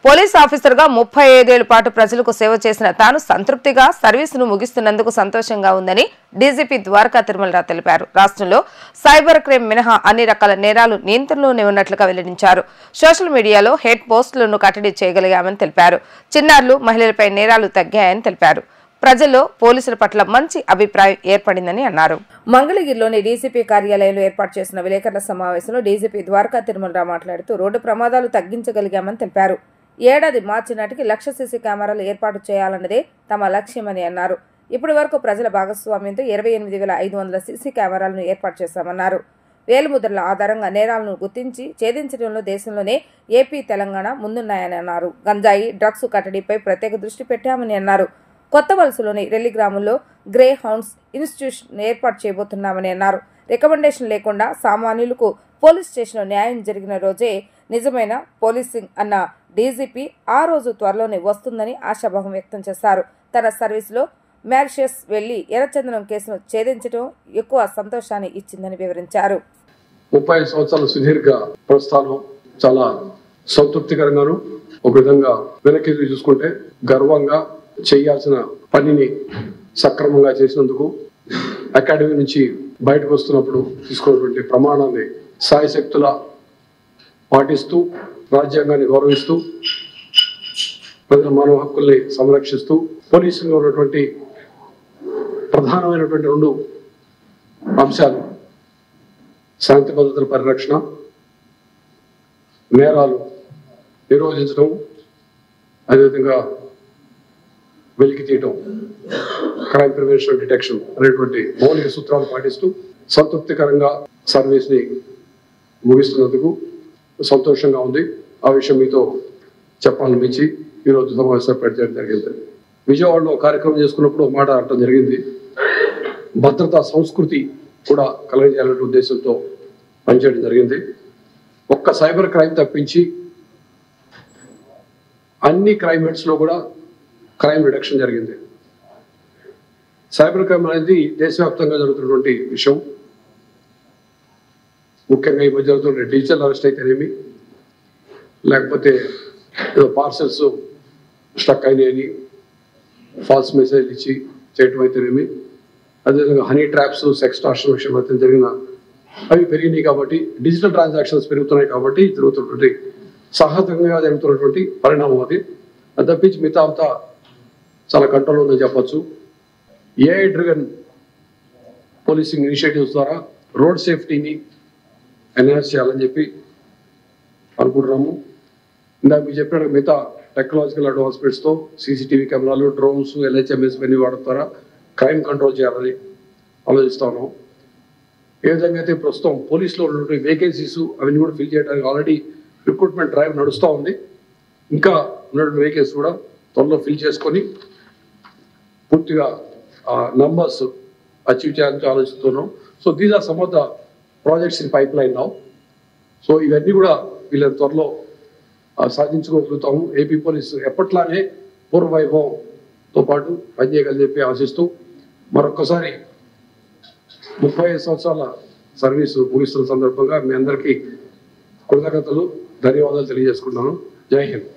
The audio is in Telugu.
పోలీస్ ఆఫీసర్ గా 35 ఏళ్ల పాటు ప్రజలకు సేవ చేసిన తాను సంతృప్తిగా సర్వీసును ముగిస్తున్నందుకు సంతోషంగా ఉందని డీజీపీ ద్వారకా తిరుమలరావు తెలిపారు. రాష్ట్రంలో సైబర్ క్రైమ్ మినహా అన్ని రకాల నేరాలు నియంత్రణలోనే ఉన్నట్లుగా వెల్లడించారు. సోషల్ మీడియాలో హేట్ పోస్టులను కట్టడి చేయగలిగామని తెలిపారు. చిన్నారులు, మహిళలపై నేరాలు తగ్గాయని తెలిపారు. ప్రజల్లో పోలీసుల పట్ల మంచి అభిప్రాయం ఏర్పడిందని అన్నారు. మంగళగిరిలోని డీజీపీ కార్యాలయంలో ఏర్పాటు చేసిన విలేకరుల సమావేశంలో డీజీపీ ద్వారకా తిరుమలరావు మాట్లాడుతూ రోడ్డు ప్రమాదాలు తగ్గించగలిగామని తెలిపారు. ఏడాది మార్చి నాటికి 1,00,000 సీసీ కెమెరాలు ఏర్పాటు చేయాలన్నదే తమ లక్ష్యమని అన్నారు. ఇప్పటి వరకు ప్రజల భాగస్వామ్యంతో 28,500 సీసీ కెమెరాలను ఏర్పాటు చేశామన్నారు. వేలిముద్రల ఆధారంగా నేరాలను గుర్తించి ఛేదించడంలో దేశంలోనే ఏపీ, తెలంగాణ ముందున్నాయని అన్నారు. గంజాయి, డ్రగ్స్ కట్టడిపై ప్రత్యేక దృష్టి పెట్టామని అన్నారు. కొత్త వలసలోని రెల్లి గ్రామంలో గ్రే హౌండ్స్ ఇన్స్టిట్యూషన్ ఏర్పాటు చేయబోతున్నామని అన్నారు. రికమెండేషన్ లేకుండా సామాన్యులకు పోలీస్ స్టేషన్లో న్యాయం జరిగిన రోజే నిజమైన పోలీసింగ్ అన్న డీజీపీ ఆ రోజు త్వరలోనే వస్తుందని ఆశాభావం వ్యక్తం చేశారు. తన సర్వీసులో మ్యారిషస్ వెళ్లి ఎర్రచందనం కేసును ఛేదించడం ఎక్కువ సంతోషాన్ని ఇచ్చిందని వివరించారు. 35 సంవత్సరాల సుదీర్ఘ ప్రస్థానం చాలా సంతృప్తికరంగాను, ఒక విధంగా వెనక్కి చూసుకుంటే గర్వంగా చేయాల్సిన పనిని సక్రమంగా చేసినందుకు, అకాడమీ నుంచి బయటకు వస్తున్నప్పుడు తీసుకున్నటువంటి ప్రమాణాన్ని సాయశక్తుల పాటిస్తూ, రాజ్యాంగాన్ని గౌరవిస్తూ, ప్రజల మానవ హక్కుల్ని సంరక్షిస్తూ, పోలీసులో ఉన్నటువంటి ప్రధానమైనటువంటి 2 అంశాలు శాంతి భద్రతల పరిరక్షణ, నేరాలు నిరోధించడం, అదేవిధంగా వెలికి తీయటం, క్రైమ్ ప్రివెన్షన్ డిటెక్షన్ అనేటువంటి మౌలిక సూత్రాలు పాటిస్తూ సంతృప్తికరంగా సర్వీస్ ని ముగిస్తున్నందుకు సంతోషంగా ఉంది. ఆ విషయం మీతో చెప్పాలనిపించి ఈరోజు సమావేశం పెట్టడం జరిగింది. విజయవాడలో కార్యక్రమం చేసుకున్నప్పుడు మాట అనడం జరిగింది. భద్రతా సంస్కృతి కూడా కలగజేయాలనే ఉద్దేశంతో పనిచేయడం జరిగింది. ఒక్క సైబర్ క్రైమ్ తప్పించి అన్ని క్రైమ్ హెడ్స్ లో కూడా క్రైమ్ రిడక్షన్ జరిగింది. సైబర్ క్రైమ్ అనేది దేశవ్యాప్తంగా జరుగుతున్నటువంటి విషయం. ముఖ్యంగా ఈ మధ్య జరుగుతున్న డిజిటల్ అరెస్ట్ అయితేనేమి, లేకపోతే పార్సల్స్ స్టక్ అయినాయని ఫాల్స్ మెసేజ్ ఇచ్చి చేయటం అయితేనేమి, అదేవిధంగా హనీ ట్రాప్స్, సెక్స్టార్షన్ విషయం అయితే జరిగిన అవి పెరిగినాయి. కాబట్టి డిజిటల్ ట్రాన్సాక్షన్స్ పెరుగుతున్నాయి. కాబట్టి జరుగుతున్నటువంటి సహజంగా జరుగుతున్నటువంటి పరిణామం అది. అది తప్పించి మిగతా అంతా చాలా కంట్రోల్ ఉందని చెప్పచ్చు. ఏఐ డ్రివెన్ పోలీసింగ్ ఇనిషియేటివ్స్ ద్వారా రోడ్ సేఫ్టీని ఎన్హాన్స్ చేయాలని చెప్పి అనుకుంటున్నాము. ఇందాక మీరు చెప్పిన మిగతా టెక్నాలజికల్ అడ్వాన్స్మెంట్స్తో సీసీటీవీ కెమెరాలు, డ్రోన్స్, LHMS ఇవన్నీ వాడడం ద్వారా క్రైమ్ కంట్రోల్ చేయాలని ఆలోచిస్తా ఉన్నాం. ఏ విధంగా అయితే ప్రస్తుతం పోలీసులో ఉన్నటువంటి వేకెన్సీస్ అవన్నీ కూడా ఫిల్ చేయడానికి ఆల్రెడీ రిక్రూట్మెంట్ డ్రైవ్ నడుస్తూ ఉంది. ఇంకా ఉన్నటువంటి వేకెన్సీ కూడా త్వరలో ఫిల్ చేసుకొని పూర్తిగా నంబర్స్ అచీవ్ చేయాలని ఆలోచిస్తున్నాం. So these are some of the projects in pipeline now. So ఇవన్నీ కూడా వీళ్ళని త్వరలో సాధించుకోగలుగుతాము. ఏపీ పోలీసు ఎప్పట్లానే పూర్వ వైభవంతో పాటు పనిచేయగలని చెప్పి ఆశిస్తూ మరొకసారి 35 సంవత్సరాల సర్వీసు ముగిస్తున్న సందర్భంగా మీ అందరికీ కృతజ్ఞతలు, ధన్యవాదాలు తెలియజేసుకుంటున్నాను. జై హింద్.